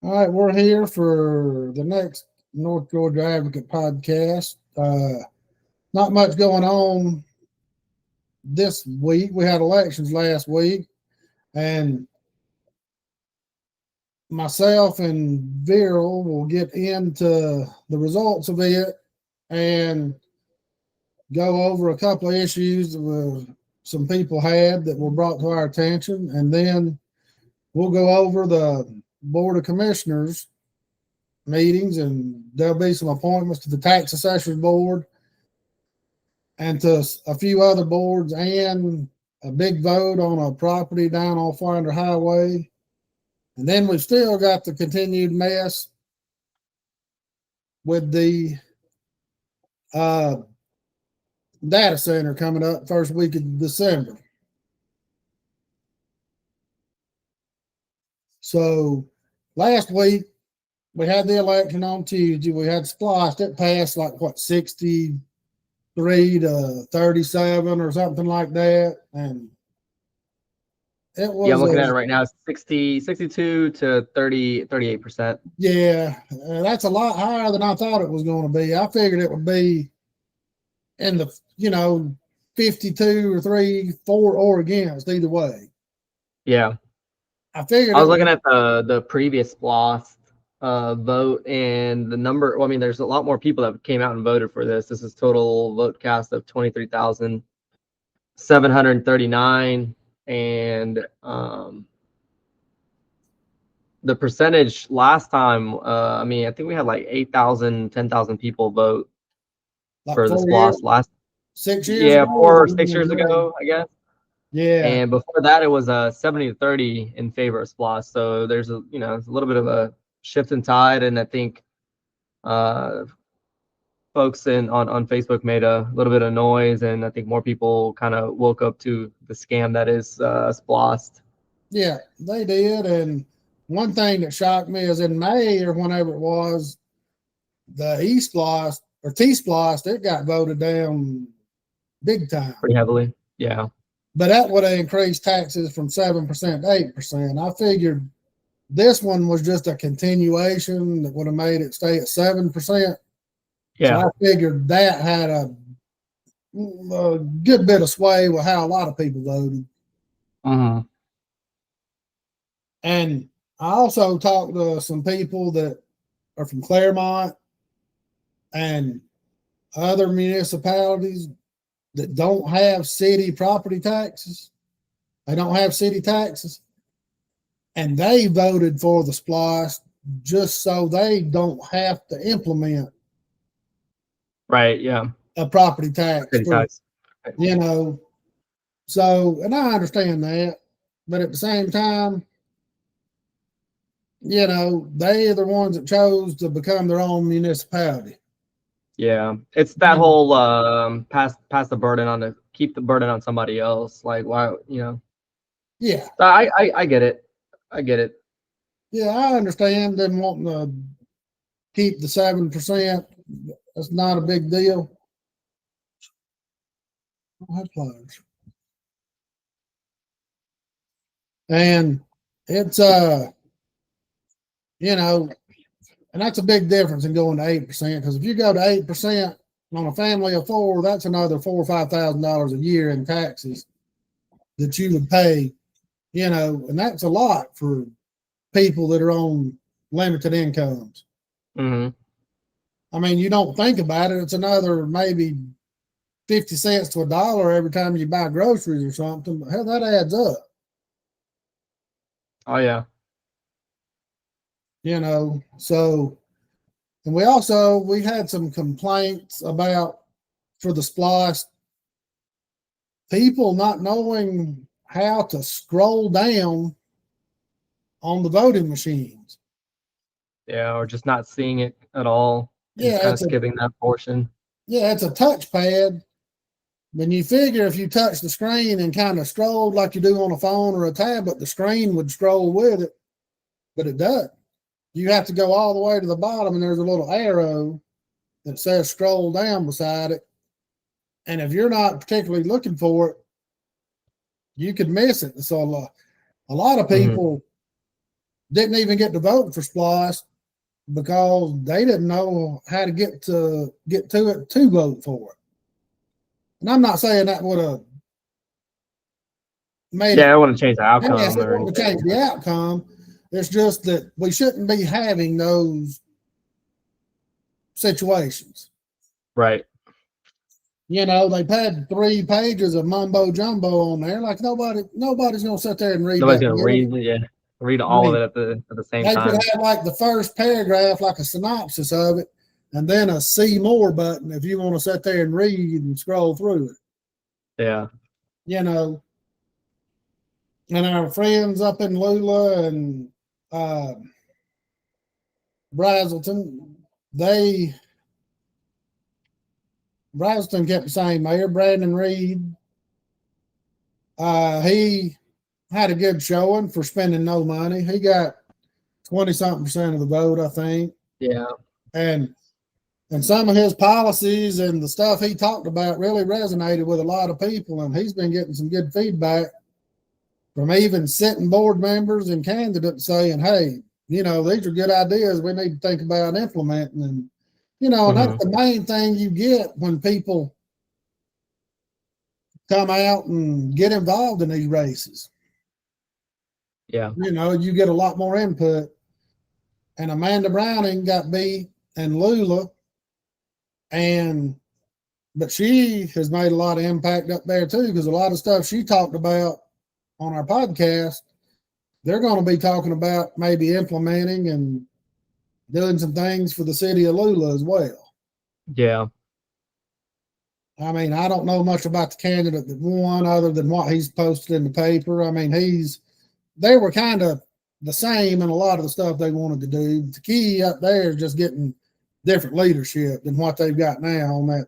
All right, we're here for the next North Georgia Advocate podcast. Not much going on this week. We had elections last week, and myself and Viral will get into the results of it and go over a couple of issues that some people had that were brought to our attention, and then we'll go over the Board of Commissioners meetings, and there'll be some appointments to the Tax Assessors Board and to a few other boards, and a big vote on a property down on Finder Highway. And then we've still got the continued mess with the data center coming up first week of December. So last week we had the election on Tuesday. We had spliced. It passed like what, 63 to 37 or something like that, and it was. Yeah, I'm looking at it right now. 62 to 38%. Yeah, that's a lot higher than I thought it was going to be. I figured it would be in the 52 or 3, 4 or against either way. Yeah, I figured. I was looking at the previous SPLOST vote, and the number. Well, I mean, there's a lot more people that came out and voted for this. This is total vote cast of 23,739, and the percentage last time. I mean, I think we had like 8,000, 10,000 people vote for the SPLOST last 6 years. Yeah, ago, 4 or 6 years ago, I guess. Yeah, and before that, it was 70 to 30 in favor of SPLOST. So there's a little bit of a shift in tide, and I think folks on Facebook made a little bit of noise, and I think more people kind of woke up to the scam that is SPLOST. Yeah, they did. And one thing that shocked me is in May or whenever it was, the E-SPLOST or T-SPLOST, it got voted down big time. Pretty heavily, yeah. But that would have increased taxes from 7% to 8%. I figured this one was just a continuation that would have made it stay at 7%. Yeah. So I figured that had a good bit of sway with how a lot of people voted. Mm-hmm. And I also talked to some people that are from Claremont and other municipalities that don't have city property taxes. They don't have city taxes. And they voted for the SPLOST just so they don't have to implement. Right, yeah. A property tax. Tax. So, and I understand that. But at the same time, they are the ones that chose to become their own municipality. Yeah, it's that whole pass the burden on keep the burden on somebody else. Like, why, Yeah, I get it. I get it. Yeah, I understand them wanting to keep the 7%. That's not a big deal. I don't have pliers. And it's and that's a big difference in going to 8%, because if you go to 8% on a family of 4, that's another $4,000 or $5,000 a year in taxes that you would pay, and that's a lot for people that are on limited incomes. Mm-hmm. I mean, you don't think about it. It's another maybe 50 cents to $1 every time you buy groceries or something. But hell, that adds up. Oh, yeah. So, and we had some complaints about, for the SPLOST, people not knowing how to scroll down on the voting machines. Yeah, or just not seeing it at all. Yeah, kind of skipping that portion. Yeah, it's a touchpad. When you figure if you touch the screen and kind of scroll like you do on a phone or a tablet, the screen would scroll with it, but it doesn't. You have to go all the way to the bottom, and there's a little arrow that says scroll down beside it. And if you're not particularly looking for it, you could miss it. So a lot of people didn't even get to vote for SPLOST because they didn't know how to get to it to vote for it. And I'm not saying that would have made Yeah, I it. want to change the outcome. Yes, it wouldn't have changed the outcome. It's just that we shouldn't be having those situations. Right. You know, they've had 3 pages of mumbo jumbo on there. Like nobody's gonna sit there and read Nobody's that. gonna read all of it at the same They time. could have like the first paragraph, like a synopsis of it, and then a see more button if you want to sit there and read and scroll through it. Yeah. You know, and our friends up in Lula and Brazelton, Brazelton kept the same mayor, Brandon Reed. He had a good showing for spending no money. He got 20-something% of the vote, I think. Yeah. And some of his policies and the stuff he talked about really resonated with a lot of people. And he's been getting some good feedback from even sitting board members and candidates saying, hey, you know, these are good ideas we need to think about implementing. And, you know, and that's the main thing you get when people come out and get involved in these races. Yeah. You know, you get a lot more input. And Amanda Browning got beat in Lula, but she has made a lot of impact up there too, because a lot of stuff she talked about on our podcast, they're going to be talking about maybe implementing and doing some things for the city of Lula as well. Yeah. I mean, I don't know much about the candidate that won other than what he's posted in the paper. I mean, they were kind of the same in a lot of the stuff they wanted to do. The key up there is just getting different leadership than what they've got now on that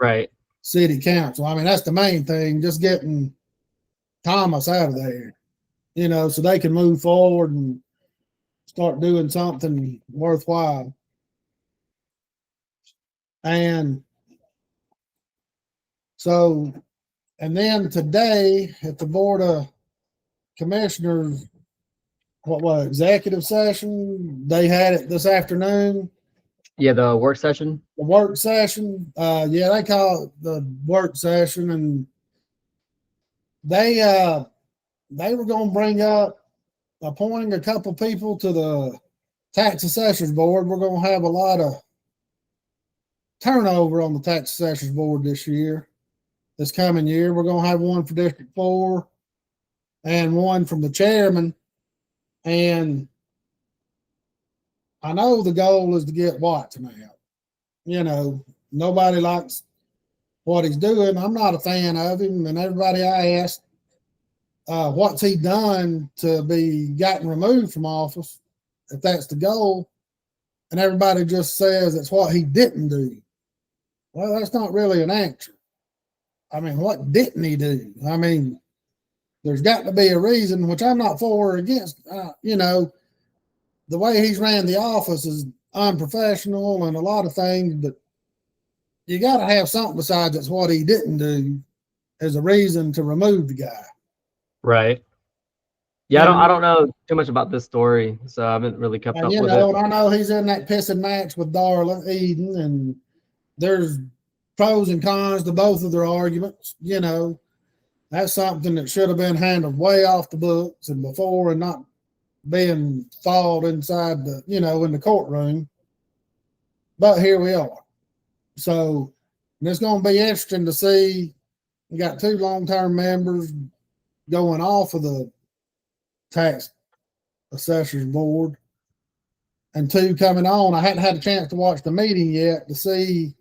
right city council. I mean, that's the main thing, just getting Thomas out of there, you know, so they can move forward and start doing something worthwhile. And so, and then today at the Board of Commissioners, what was it, executive session? They had it this afternoon. Yeah, the work session. The work session. Yeah, they call it the work session, and they were going to bring up appointing a couple people to the tax assessors board. We're going to have a lot of turnover on the tax assessors board this coming year. We're going to have one for District 4 and one from the chairman. And I know the goal is to get Watson out. You know, nobody likes what he's doing. I'm not a fan of him. And everybody I asked, what's he done to be gotten removed from office, if that's the goal? And everybody just says it's what he didn't do. Well, that's not really an answer. I mean, what didn't he do? I mean, there's got to be a reason, which I'm not for or against. You know, the way he's ran the office is unprofessional and a lot of things, but you got to have something besides it's what he didn't do as a reason to remove the guy. Right. Yeah, I don't know too much about this story, so I haven't really kept up with it. And I know he's in that pissing match with Darla Eden, and there's pros and cons to both of their arguments. You know, that's something that should have been handled way off the books and before, and not being fought inside the, you know, in the courtroom. But here we are. So it's going to be interesting to see. We got 2 long-term members going off of the tax assessors board and 2 coming on. I hadn't had a chance to watch the meeting yet to see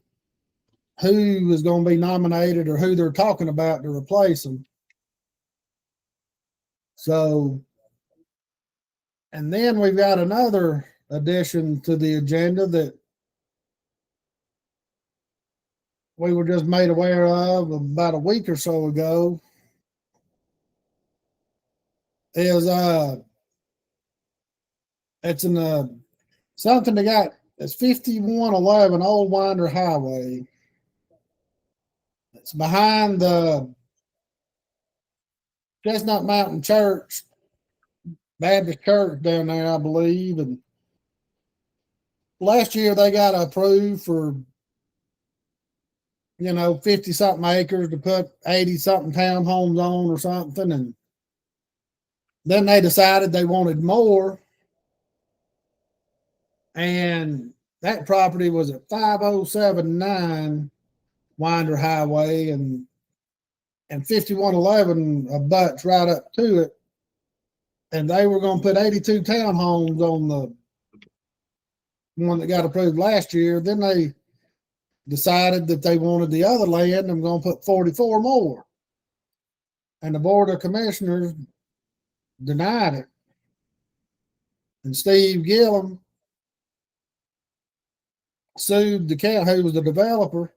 who is going to be nominated or who they're talking about to replace them. So, and then we've got another addition to the agenda that we were just made aware of about a week or so ago. Is it's in something they got. It's 5111 Old Winder Highway. It's behind the Chestnut Mountain Church Baptist church down there, I believe. And last year they got approved for, 50 something acres to put 80 something townhomes on or something. And then they decided they wanted more. And that property was at 5079 Winder Highway, and 5111 abuts right up to it. And they were going to put 82 townhomes on the one that got approved last year. Then they decided that they wanted the other land and were going to put 44 more. And the Board of Commissioners denied it. And Steve Gillum sued the county, who was the developer.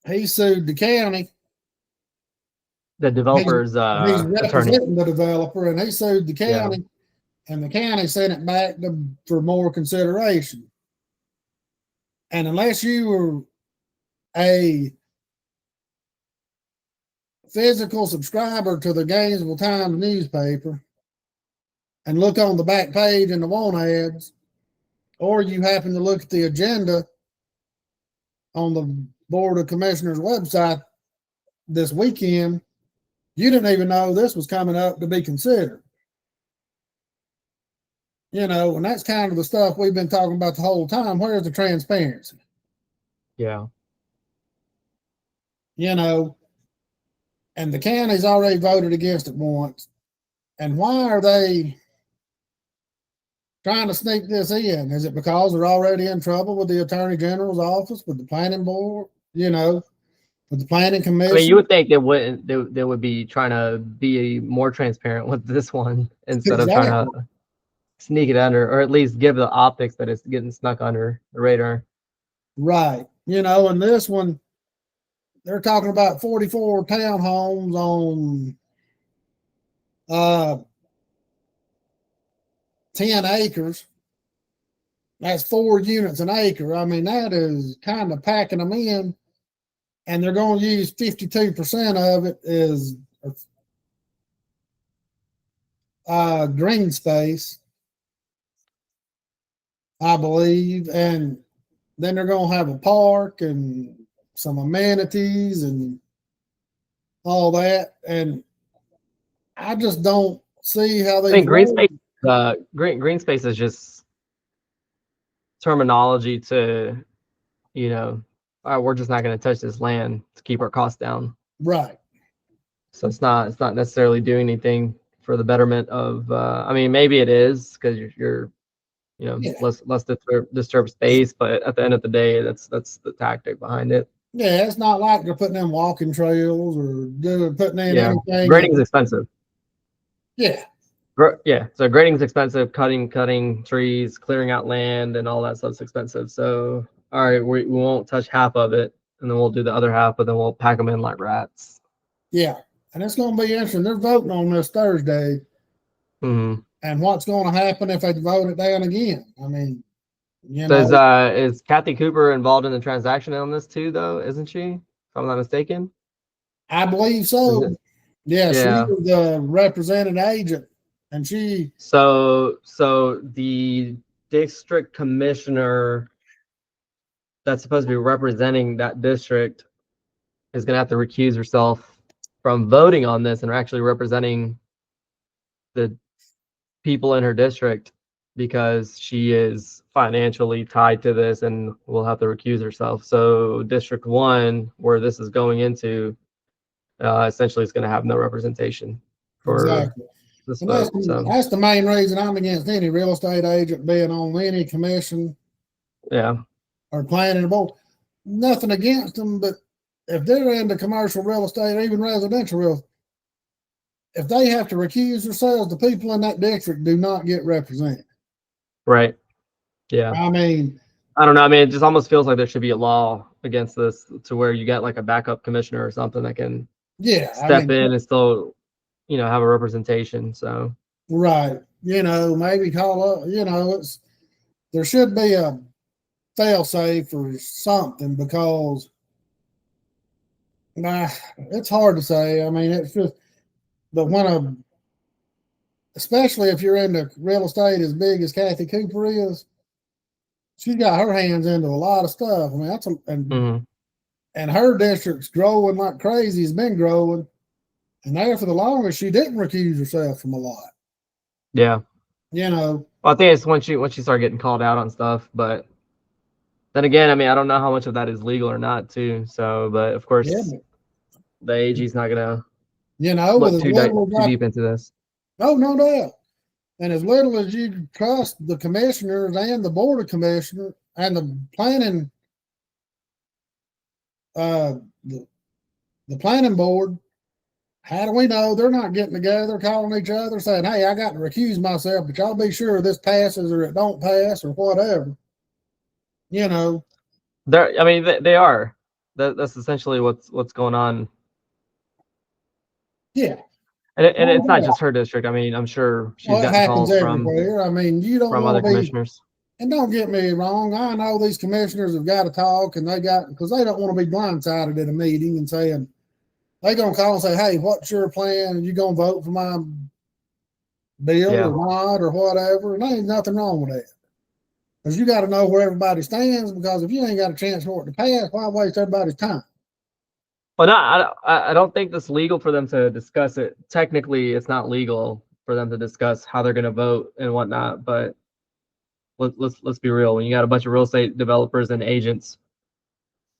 He sued the county. The developer's He's attorney. representing the developer, and he sued the county, Yeah. and the county sent it back for more consideration. And unless you were a physical subscriber to the Gainesville Times newspaper and look on the back page in the want ads, or you happen to look at the agenda on the Board of Commissioners website this weekend, you didn't even know this was coming up to be considered. And that's kind of the stuff we've been talking about the whole time. Where's the transparency? Yeah. And the county's already voted against it once. And why are they trying to sneak this in? Is it because they're already in trouble with the Attorney General's office, with the planning board, with the planning commission? I mean, you would think they would be trying to be more transparent with this one instead of trying to sneak it under, or at least give the optics that it's getting snuck under the radar. Right. And this one, they're talking about 44 townhomes on 10 acres. That's 4 units an acre. I mean, that is kind of packing them in. And they're going to use 52% of it as green space, I believe. And then they're going to have a park and some amenities and all that. And I just don't see how they. I think green space. Green space is just terminology to, we're just not going to touch this land to keep our costs down. Right. So it's not necessarily doing anything for the betterment of. I mean, maybe it is because you're less disturb space, but at the end of the day, that's the tactic behind it. Yeah, it's not like they're putting in walking trails or putting in anything. Grading is expensive. Yeah. Yeah, so grading is expensive. Cutting trees, clearing out land, and all that stuff's expensive. So, all right, we won't touch half of it, and then we'll do the other half, but then we'll pack them in like rats. Yeah, and it's going to be interesting. They're voting on this Thursday, mm-hmm. And what's going to happen if they vote it down again? I mean, is Kathy Cooper involved in the transaction on this too, though? Isn't she? If I'm not mistaken. I believe so. Yeah, she was the represented agent. And she. So the district commissioner that's supposed to be representing that district is going to have to recuse herself from voting on this and actually representing the people in her district because she is financially tied to this and will have to recuse herself. So District 1, where this is going into, essentially is going to have no representation for. Exactly. That's the main reason I'm against any real estate agent being on any commission. Yeah. Or planning board. Nothing against them, but if they're into commercial real estate or even residential real estate, if they have to recuse themselves, the people in that district do not get represented. Right. Yeah. I mean, I don't know. I mean, it just almost feels like there should be a law against this to where you get like a backup commissioner or something that can step in and still, have a representation. So right. Maybe call up, there should be a fail safe or something because it's hard to say. I mean, it's just, but when especially if you're into real estate as big as Kathy Cooper is, she's got her hands into a lot of stuff. I mean, and her district's growing like crazy. It's been growing, and there for the longest, she didn't recuse herself from a lot. Yeah. You know. Well, I think it's once you start getting called out on stuff, but then again, I mean, I don't know how much of that is legal or not, too. So, but of course, the AG's not gonna, look too deep into this. Oh, no doubt. And as little as you trust the commissioners and the board of commissioners and the planning, the planning board, how do we know they're not getting together, calling each other, saying, "Hey, I got to recuse myself, but y'all be sure this passes or it don't pass or whatever." You know. I mean, they are. That's essentially what's going on. Yeah. And it's not just her district. I mean, I'm sure she's gotten calls everywhere. I mean, you don't from other commissioners. And don't get me wrong, I know these commissioners have got to talk, and because they don't want to be blindsided at a meeting and saying they're gonna call and say, "Hey, what's your plan? Are you gonna vote for my bill or not, or whatever?" And there ain't nothing wrong with that, because you got to know where everybody stands. Because if you ain't got a chance for it to pass, why waste everybody's time? Well, no, I don't think it's legal for them to discuss it. Technically, it's not legal for them to discuss how they're going to vote and whatnot. But let's be real. When you got a bunch of real estate developers and agents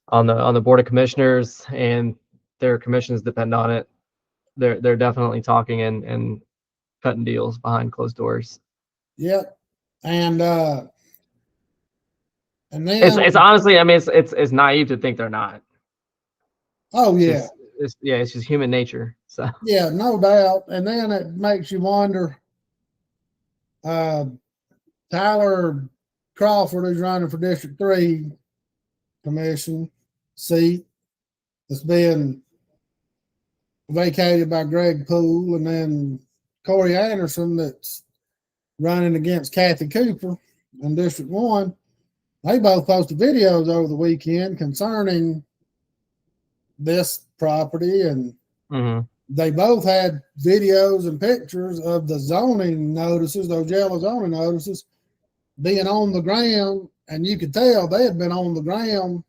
on the board of commissioners and their commissions depend on it, they're definitely talking and cutting deals behind closed doors. Yep, and then it's honestly, I mean, it's naive to think they're not. Oh yeah. It's just human nature. So yeah, no doubt. And then it makes you wonder. Tyler Crawford, who's running for District 3 commission seat, that's been vacated by Greg Poole, and then Corey Anderson, that's running against Kathy Cooper in District 1. They both posted videos over the weekend concerning this property, and they both had videos and pictures of the zoning notices, those yellow zoning notices, being on the ground, and you could tell they had been on the ground,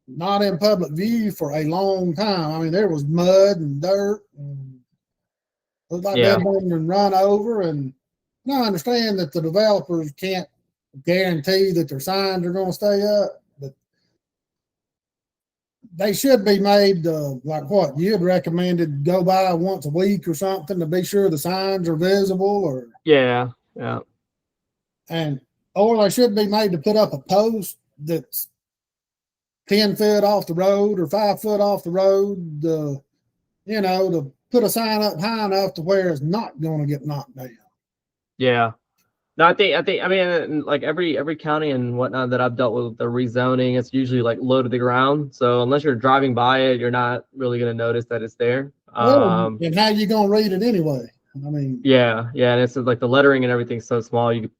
not in public view, for a long time. I mean, there was mud and dirt, and looked like they'd been run over. And I understand that the developers can't guarantee that their signs are going to stay up, but they should be made like what you had recommended, go by once a week or something to be sure the signs are visible, or or they should be made to put up a post that's 10 feet off the road or 5 foot off the road, to put a sign up high enough to where it's not going to get knocked down. Yeah. No, I mean, like every county and whatnot that I've dealt with the rezoning, it's usually like low to the ground. So unless you're driving by it, you're not really going to notice that it's there. And how you going to read it anyway? I mean, yeah. And it's like the lettering and everything's so small, you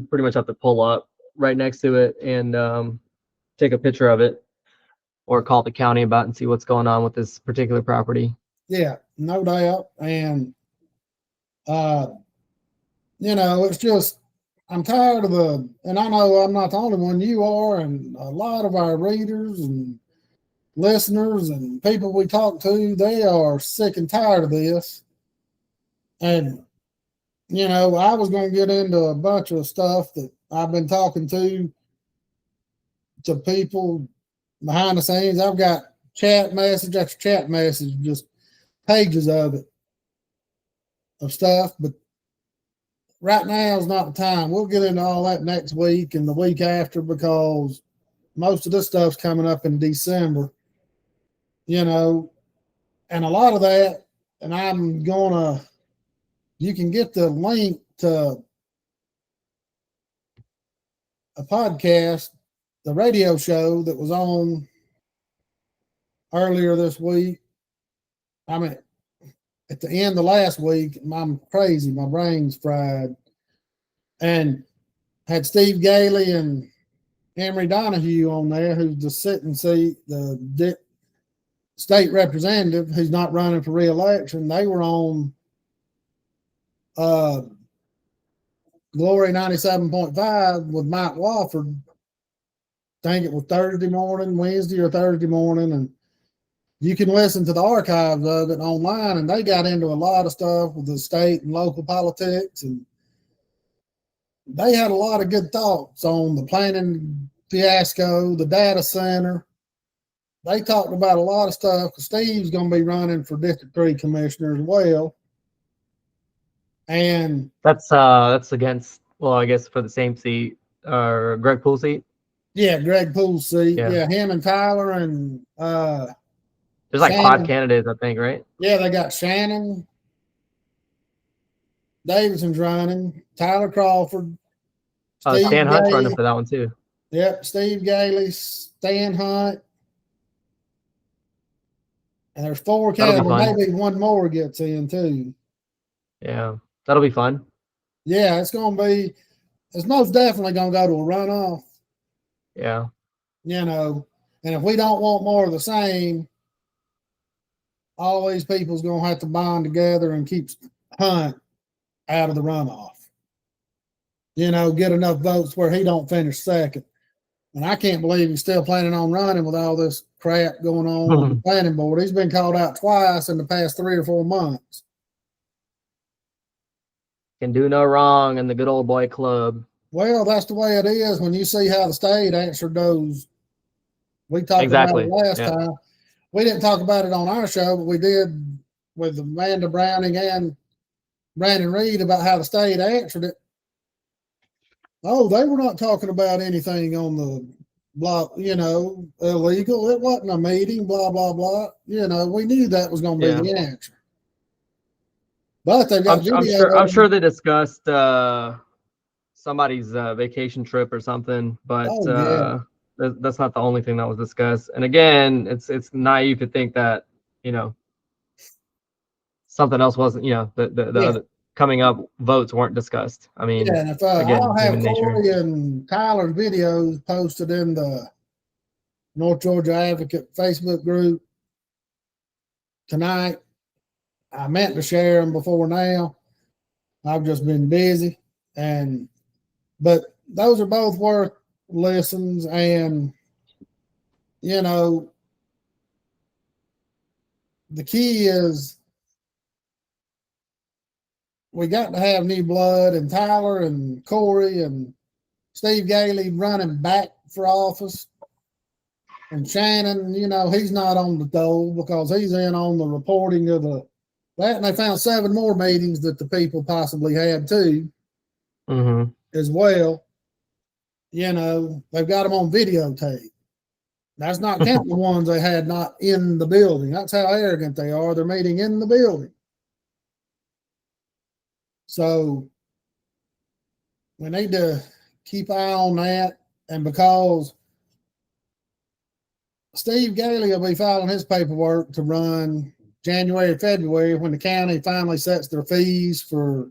pretty much have to pull up right next to it and take a picture of it or call the county about and see what's going on with this particular property. Yeah, no doubt. And it's just, I'm tired of and I know I'm not the only one, you are, and a lot of our readers and listeners and people we talk to, they are sick and tired of this. And, I was going to get into a bunch of stuff that I've been talking to people behind the scenes. I've got chat message after chat message, just pages of stuff, but right now is not the time. We'll get into all that next week and the week after, because most of this stuff's coming up in December, and a lot of that, and you can get the link to a podcast, the radio show that was on earlier this week. I mean, at the end of last week, I'm crazy. My brain's fried. And had Steve Gailey and Emery Donahue on there, who's the sitting seat, the state representative who's not running for re-election. They were on Glory 97.5 with Mike Wofford. I think it was Wednesday or Thursday morning, and you can listen to the archives of it online, and they got into a lot of stuff with the state and local politics, and they had a lot of good thoughts on the planning fiasco, the data center. They talked about a lot of stuff. Steve's going to be running for District 3 commissioner as well. And that's against, well, I guess for the same seat, Greg Poole seat. Yeah, Greg Poole's seat. Yeah. Him and Tyler and there's like Shannon. 5 candidates, I think, right? Yeah, they got Shannon Davidson's running, Tyler Crawford, Stan Hunt's running for that one too. Yep, Steve Gailey, Stan Hunt. And there's 4 candidates. Maybe one more gets in too. Yeah, that'll be fun. Yeah, it's most definitely going to go to a runoff. Yeah. And if we don't want more of the same, all these people's going to have to bond together and keep Hunt out of the runoff. Get enough votes where he don't finish second. And I can't believe he's still planning on running with all this crap going on the planning board. He's been called out twice in the past 3 or 4 months. Can do no wrong in the good old boy club. Well, that's the way it is when you see how the state answered those. We talked about it last time. We didn't talk about it on our show, but we did with Amanda Browning and Brandon Reed about how the state answered it. Oh, they were not talking about anything on the block, illegal. It wasn't a meeting, blah, blah, blah. We knew that was going to be the answer. But they've got I'm sure they discussed somebody's vacation trip or something, but that's not the only thing that was discussed. And again, it's naive to think that something else wasn't. The other coming up votes weren't discussed. I mean, and if I'll have Corey and Tyler's videos posted in the North Georgia Advocate Facebook group tonight. I meant to share them before now. I've just been busy, but those are both worth listens, and the key is we got to have new blood, and Tyler and Corey and Steve Gailey running back for office. And Shannon, he's not on the dole because he's in on the reporting of that. And they found 7 more meetings that the people possibly had too, as well. They've got them on videotape. That's not counting the ones they had not in the building. That's how arrogant they are. They're meeting in the building. So we need to keep eye on that. And because Steve Gailey will be filing his paperwork to run January, February, when the county finally sets their fees for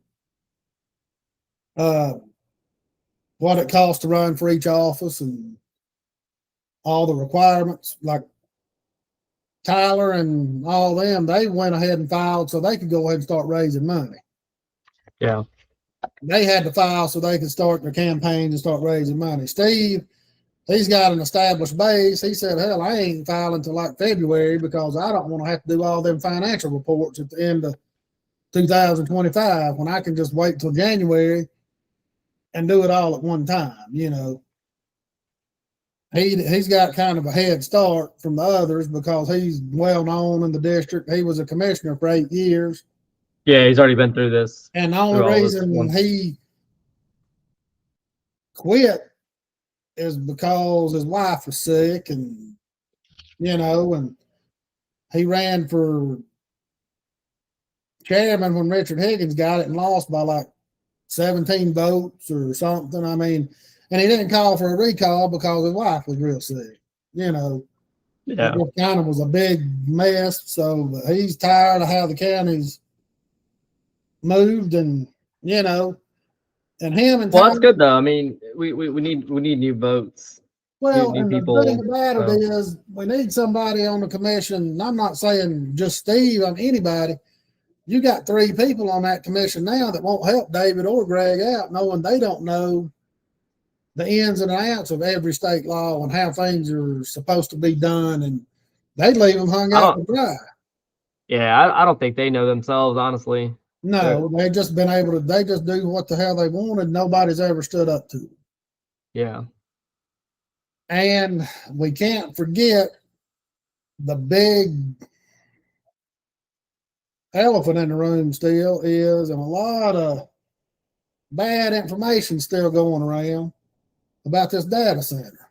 what it costs to run for each office and all the requirements. Like Tyler and all them, they went ahead and filed so they could go ahead and start raising money. Yeah. They had to file so they could start their campaigns and start raising money. Steve, he's got an established base. He said, hell, I ain't filing until like February because I don't want to have to do all them financial reports at the end of 2025 when I can just wait till January and do it all at one time. He's got kind of a head start from the others because he's well known in the district. He was a commissioner for 8 years. Yeah, he's already been through this. And the only reason he quit is because his wife was sick, and and he ran for chairman when Richard Higgins got it and lost by like 17 votes or something. I mean, and he didn't call for a recall because his wife was real sick. Yeah. It kind of was a big mess. So he's tired of how the county's moved, and and him and that's good though. I mean, we need new votes. Well, new and people, the thing about it is we need somebody on the commission. And I'm not saying just Steve, I'm anybody You got 3 people on that commission now that won't help David or Greg out, knowing they don't know the ins and outs of every state law and how things are supposed to be done, and they leave them hung I out don't. to dry. Yeah, I don't think they know themselves, honestly. No, they just been able to. They just do what the hell they wanted. Nobody's ever stood up to them. Yeah. And we can't forget the big elephant in the room still is, and a lot of bad information still going around about this data center.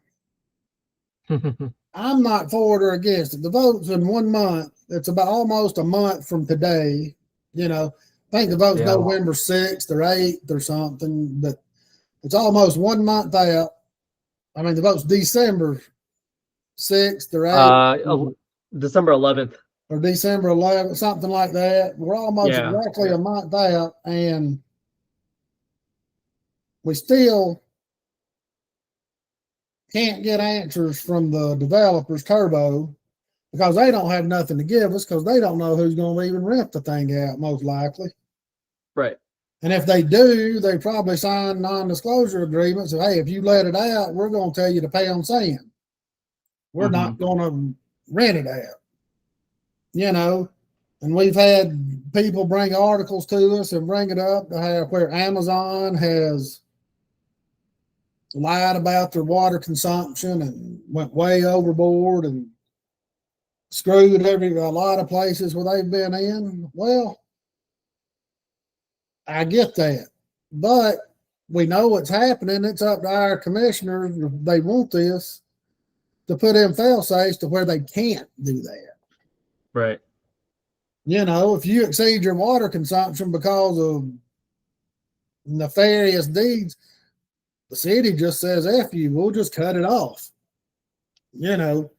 I'm not for it or against it. The vote's in 1 month. It's about almost a month from today. You know, I think the vote's November 6th or 8th or something, but it's almost 1 month out. I mean, the vote's December 6th or 8th. December 11th. Or December 11th, something like that. We're almost exactly a month out, and we still can't get answers from the developers, Turbo, because they don't have nothing to give us, because they don't know who's going to even rent the thing out, most likely. Right. And if they do, they probably sign non-disclosure agreements. So, hey, if you let it out, we're going to tell you to pay on sand. We're not going to rent it out. You know, and we've had people bring articles to us and bring it up to have where Amazon has lied about their water consumption and went way overboard and screwed a lot of places where they've been in. Well, I get that, but we know what's happening. It's up to our commissioners, if they want this, to put in fail-safes to where they can't do that. Right. You know, if you exceed your water consumption because of nefarious deeds, the city just says, F you, we'll just cut it off. You know.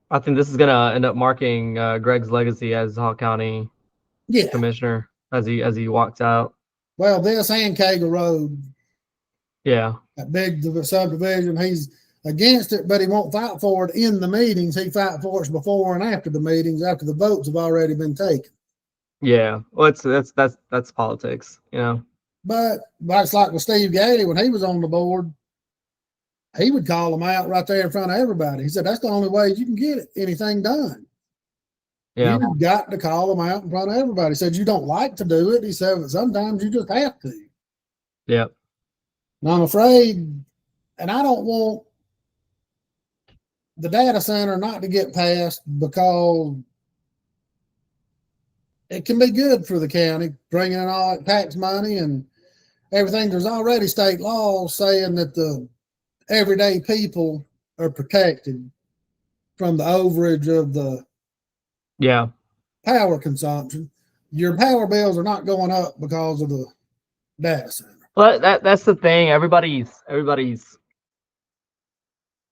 I think this is going to end up marking Greg's legacy as Hawk County commissioner as he walks out. Well, this and Cagle Road. Yeah. That big subdivision, he's against it, but he won't fight for it in the meetings. He fight for it before and after the meetings, after the votes have already been taken. Yeah. Well, that's politics, you know. But it's like with Steve Gady, when he was on the board, he would call them out right there in front of everybody. He said, that's the only way you can get anything done. Yeah. You've got to call them out in front of everybody. He said, you don't like to do it. He said, sometimes you just have to. Yeah. And I'm afraid, and I don't want the data center not to get passed because it can be good for the county, bringing in all that tax money and everything. There's already state laws saying that the everyday people are protected from the overage of the power consumption. Your power bills are not going up because of the data center. Well, that's the thing. Everybody's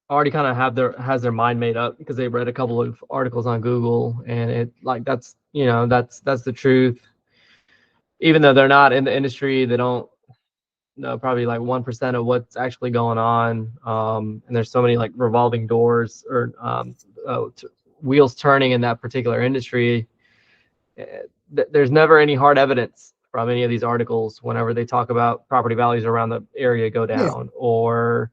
already kind of has their mind made up because they read a couple of articles on Google, and it that's the truth. Even though they're not in the industry, they don't know probably like 1% of what's actually going on. And there's so many like revolving doors or wheels turning in that particular industry. There's never any hard evidence from any of these articles whenever they talk about property values around the area go down, or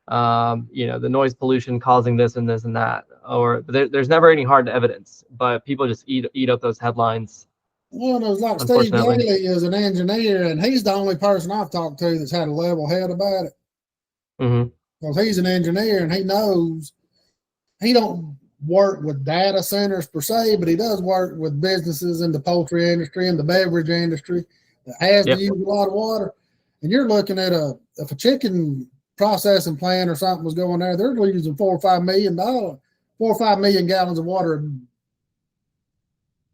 the noise pollution causing this and this and that, or there's never any hard evidence, but people just eat up those headlines. Well, there's like Steve Daly is an engineer, and he's the only person I've talked to that's had a level head about it. Because he's an engineer and he knows he don't work with data centers per se, but he does work with businesses in the poultry industry and the beverage industry that has to use a lot of water. And you're looking at if a chicken processing plant or something was going there, they're using $4 or $5 million gallons of water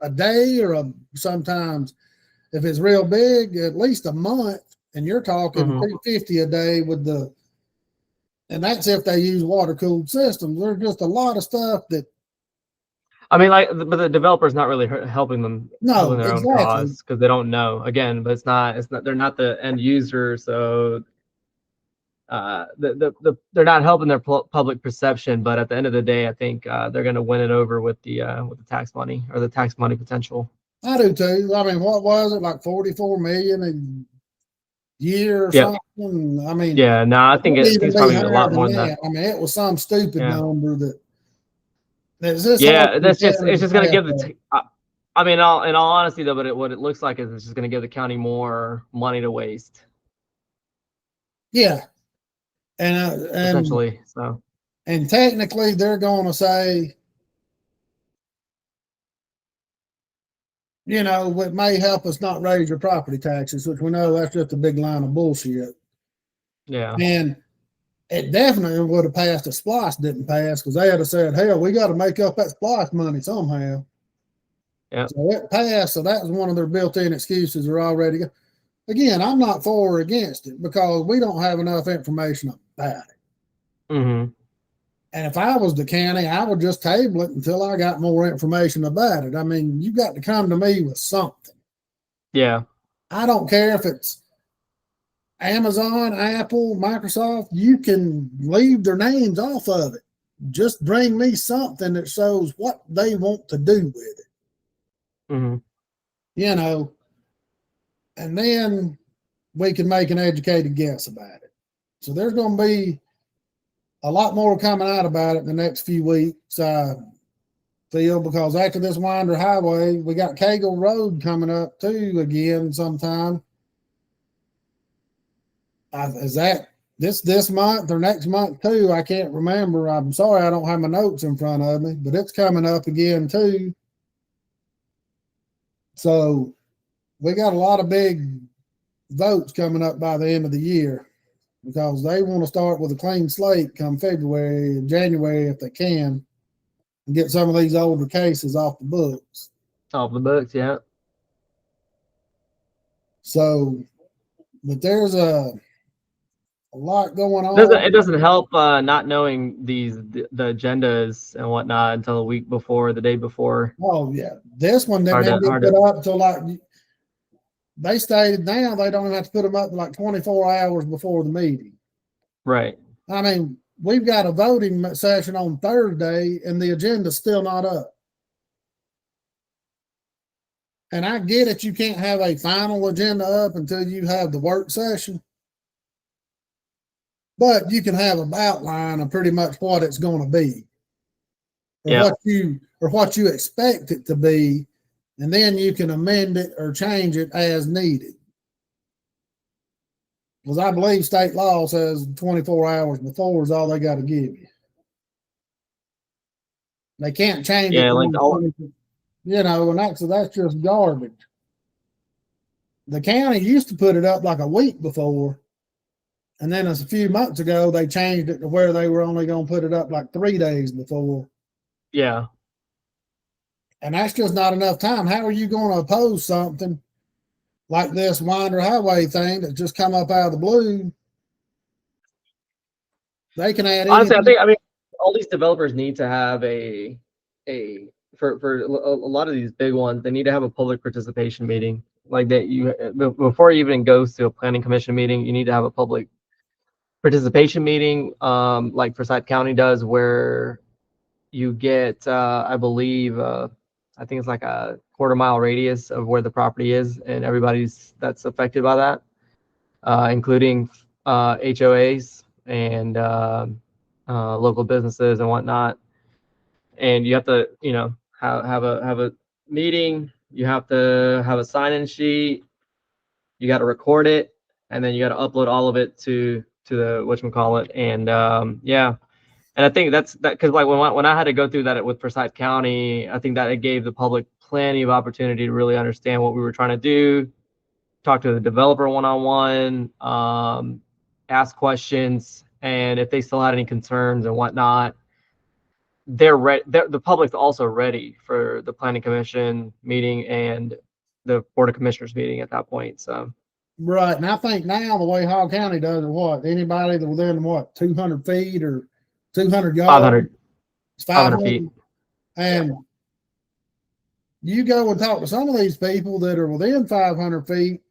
a day, or sometimes if it's real big, at least a month. And you're talking 250 a day and that's if they use water cooled systems. There's just a lot of stuff that. I mean, but the developer's not really helping them. No, their own cause because they don't know. Again, but it's not. They're not the end user, so they're not helping their public perception. But at the end of the day, I think they're going to win it over with the tax money or the tax money potential. I do too. I mean, what was it, like 44 million a year or Yep. something? I mean, Yeah. No, I it think could even it's be probably a higher lot than more than that. that. I mean, it was some stupid Yeah. number that's just hard Yeah. to That's just, tell it's the just going to path give of. I mean, in all honesty though, but what it looks like is it's just going to give the county more money to waste, Yeah. And, essentially. So, and technically they're going to say, it may help us not raise your property taxes, which we know that's just a big line of bullshit. yeah. And it definitely would have passed if SPLOST didn't pass, because they had to said, hell, we got to make up that SPLOST money somehow. Yeah. So it passed. So that was one of their built-in excuses. Are already. Again, I'm not for or against it because we don't have enough information about it. Mm-hmm. And if I was the county, I would just table it until I got more information about it. I mean, you got to come to me with something. Yeah. I don't care if it's Amazon, Apple, Microsoft, you can leave their names off of it. Just bring me something that shows what they want to do with it. Mm-hmm. And then we can make an educated guess about it. So there's going to be a lot more coming out about it in the next few weeks, I feel, because after this Winder Highway, we got Cagle Road coming up too again sometime. Is that this month or next month too? I can't remember. I'm sorry I don't have my notes in front of me, but it's coming up again too. So we got a lot of big votes coming up by the end of the year because they want to start with a clean slate come February and January if they can and get some of these older cases off the books. Off the books, yeah. So, but there's a lot going on. It doesn't help not knowing the agendas and whatnot until a week before, the day before. Oh yeah, this one didn't even get put up till like they stated now they don't even have to put them up like 24 hours before the meeting. Right. I mean, we've got a voting session on Thursday and the agenda's still not up. And I get it, you can't have a final agenda up until you have the work session. But you can have an outline of pretty much what it's going to be. Or what you expect it to be, and then you can amend it or change it as needed. Because I believe state law says 24 hours before is all they got to give you. They can't change it. Like and that's just garbage. The county used to put it up like a week before, and then a few months ago they changed it to where they were only going to put it up like 3 days before. Yeah. And that's just not enough time. How are you going to oppose something like this Winder Highway thing that just come up out of the blue? They can add honestly, anything. I mean, all these developers need to have for a lot of these big ones, they need to have a public participation meeting like that. Before it even goes to a planning commission meeting, you need to have a public participation meeting, like Forsyth County does, where you get, I believe, I think it's like a quarter-mile radius of where the property is, and everybody's that's affected by that, including HOAs and local businesses and whatnot. And you have to, have a meeting. You have to have a sign-in sheet. You got to record it, and then you got to upload all of it to the whatchamacallit. And yeah. And I think that's that because like when I had to go through that with Forsyth County, I think that it gave the public plenty of opportunity to really understand what we were trying to do, talk to the developer one-on-one, ask questions, and if they still had any concerns and whatnot, the public's also ready for the planning commission meeting and the board of commissioners meeting at that point. So Right. And I think now the way Hogg County does it, anybody that within 200 feet or 200 yards? 500. 500 feet. And you go and talk to some of these people that are within 500 feet.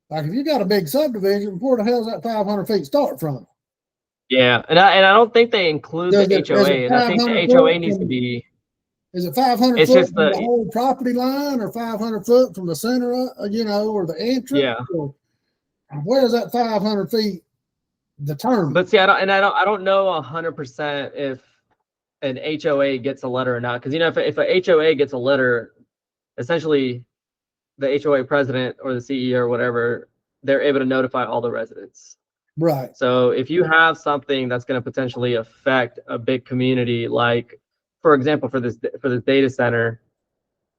Like if you got a big subdivision, where the hell's that 500 feet start from? Yeah, and I don't think they include the HOA, and I think the HOA needs to be. Is it 500 It's foot just from the whole property line, or 500 foot from the center, or the entrance? yeah. Or where is that 500 feet determined? But see, I don't know 100% if an HOA gets a letter or not, because if a HOA gets a letter, essentially the HOA president or the CEO or whatever, they're able to notify all the residents. Right. So if you have something that's going to potentially affect a big community, like for example, for this data center,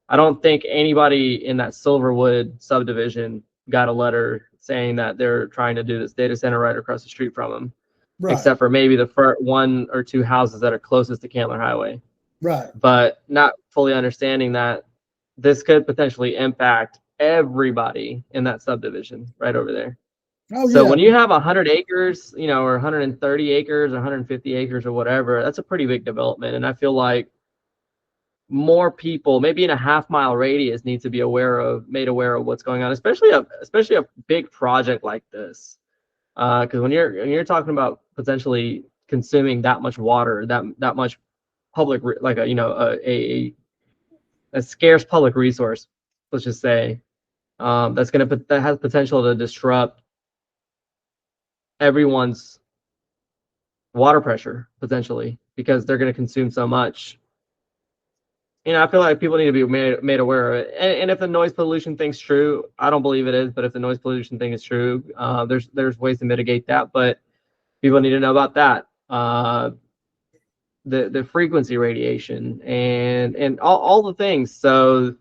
I don't think anybody in that Silverwood subdivision got a letter saying that they're trying to do this data center right across the street from them, Right. except for maybe the first 1 or 2 houses that are closest to Candler Highway. Right. But not fully understanding that this could potentially impact everybody in that subdivision right over there. Oh, So yeah. when you have 100 acres, or 130 acres or 150 acres or whatever, that's a pretty big development. And I feel like more people, maybe in a half-mile radius, need to be made aware of what's going on, especially a big project like this. Because when you're talking about potentially consuming that much water, that much public, like a scarce public resource, let's just say, that has potential to disrupt everyone's water pressure potentially, because they're going to consume so much. I feel like people need to be made aware of it. And if the noise pollution thing's true, I don't believe it is, but if the noise pollution thing is true, there's ways to mitigate that, but people need to know about that. The frequency radiation and all the things. So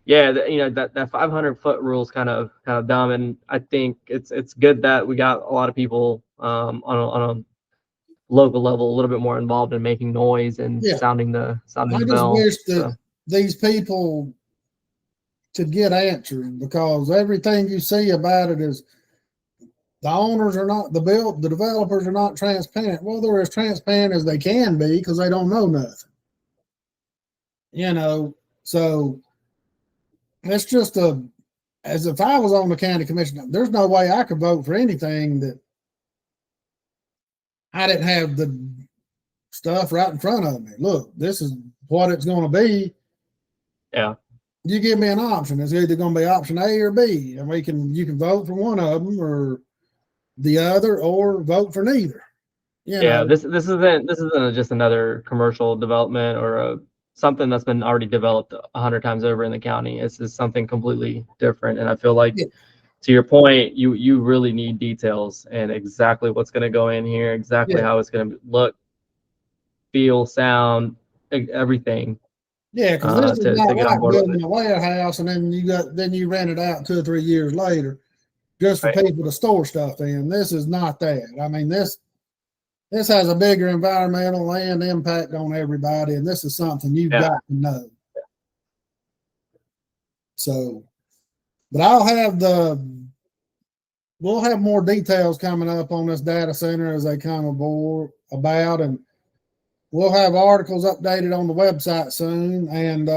yeah, that 500-foot rule is kind of dumb, and I think it's good that we got a lot of people on a local level a little bit more involved in making noise and sounding the bell. Wish that these people could get answers, because everything you see about it is the owners are not, the developers are not transparent. Well, they're as transparent as they can be because they don't know nothing. So it's just as if I was on the county commission, there's no way I could vote for anything that I didn't have the stuff right in front of me. Look, this is what it's going to be. Yeah. You give me an option. It's either going to be option A or B, and you can vote for one of them or the other, or vote for neither. This isn't just another commercial development or something that's been already developed 100 times over in the county. It's just something completely different, and I feel like, to your point, you really need details and exactly what's going to go in here, exactly how it's going to look, feel, sound, everything. Yeah, because this is not like building a warehouse and then you rent it out 2 or 3 years later just for people to store stuff in. This is not that. I mean, this has a bigger environmental and impact on everybody, and this is something you've got to know. So, but we'll have more details coming up on this data center as they come about, and we'll have articles updated on the website soon. And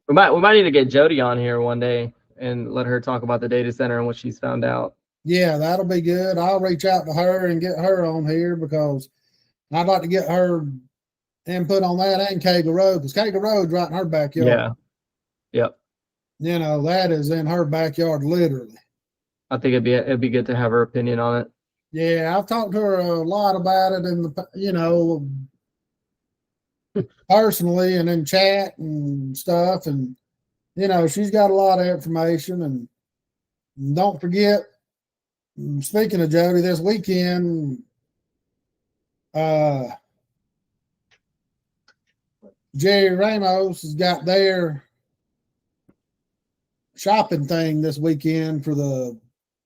we might need to get Jody on here one day and let her talk about the data center and what she's found out. Yeah, that'll be good. I'll reach out to her and get her on here, because I'd like to get her input on that, and Cagle Road, because Cagle Road's right in her backyard. Yeah. Yep. That is in her backyard, literally. I think it'd be good to have her opinion on it. Yeah, I've talked to her a lot about it personally and in chat and stuff, and she's got a lot of information. And don't forget, speaking of Jody, this weekend, Jerry Ramos has got their shopping thing this weekend for the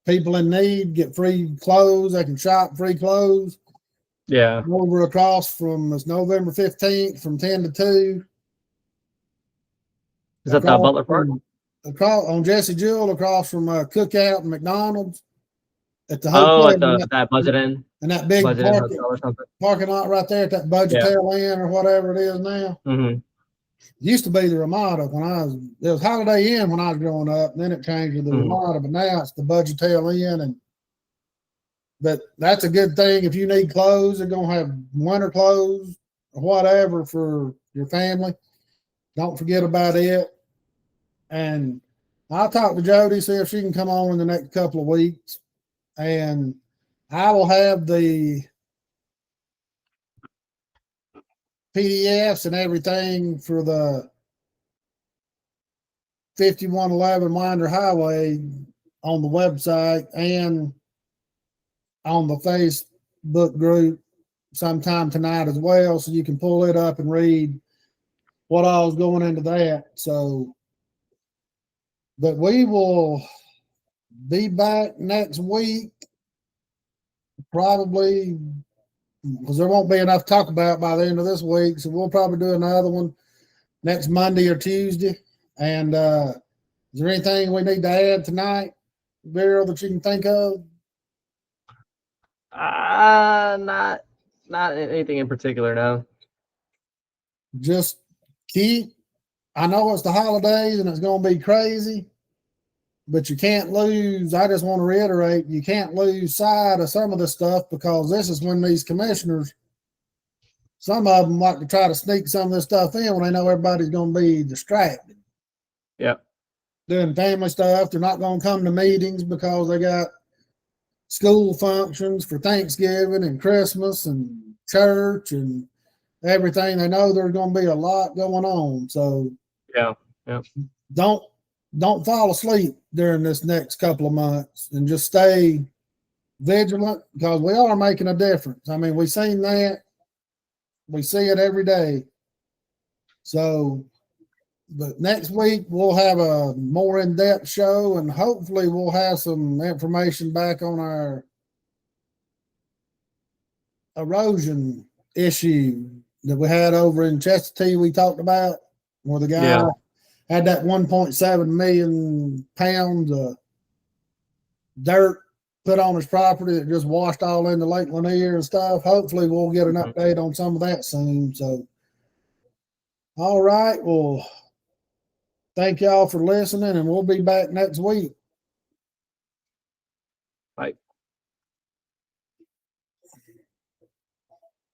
people in need. Get free clothes. They can shop free clothes. Yeah. Over across it's November 15th from 10 to 2. Is that the Butler Park? Across on Jesse Jewell, across from Cookout and McDonald's. At the hotel. At that Budget Inn. And that big parking lot right there at that Budget Inn or whatever it is now. Mm-hmm. Used to be the Ramada it was Holiday Inn when I was growing up, and then it changed to the Ramada, but now it's the Budget Inn. But that's a good thing. If you need clothes, they're gonna have winter clothes or whatever for your family. Don't forget about it. And I'll talk to Jody, see if she can come on in the next couple of weeks. And I will have the PDFs and everything for the 5111 Winder Highway on the website and on the Facebook group sometime tonight as well, so you can pull it up and read what all's going into that. So, but we will be back next week, probably, because there won't be enough to talk about by the end of this week. So we'll probably do another one next Monday or Tuesday. And is there anything we need to add tonight, Vera, that you can think of? Not anything in particular, no. Just keep, I know it's the holidays and it's going to be crazy, but you can't lose. I just want to reiterate, you can't lose sight of some of this stuff, because this is when these commissioners, some of them like to try to sneak some of this stuff in when they know everybody's going to be distracted. Yep. Doing family stuff. They're not going to come to meetings because they got school functions for Thanksgiving and Christmas and church and everything. They know there's going to be a lot going on. So yeah. Don't fall asleep during this next couple of months, and just stay vigilant, because we are making a difference. I mean, we've seen that. We see it every day. So, but next week we'll have a more in-depth show, and hopefully we'll have some information back on our erosion issue that we had over in Chestatee we talked about, where the guy had that 1.7 million pounds of dirt put on his property that just washed all into Lake Lanier and stuff. Hopefully we'll get an update on some of that soon. So, all right. Well, thank y'all for listening, and we'll be back next week. Bye.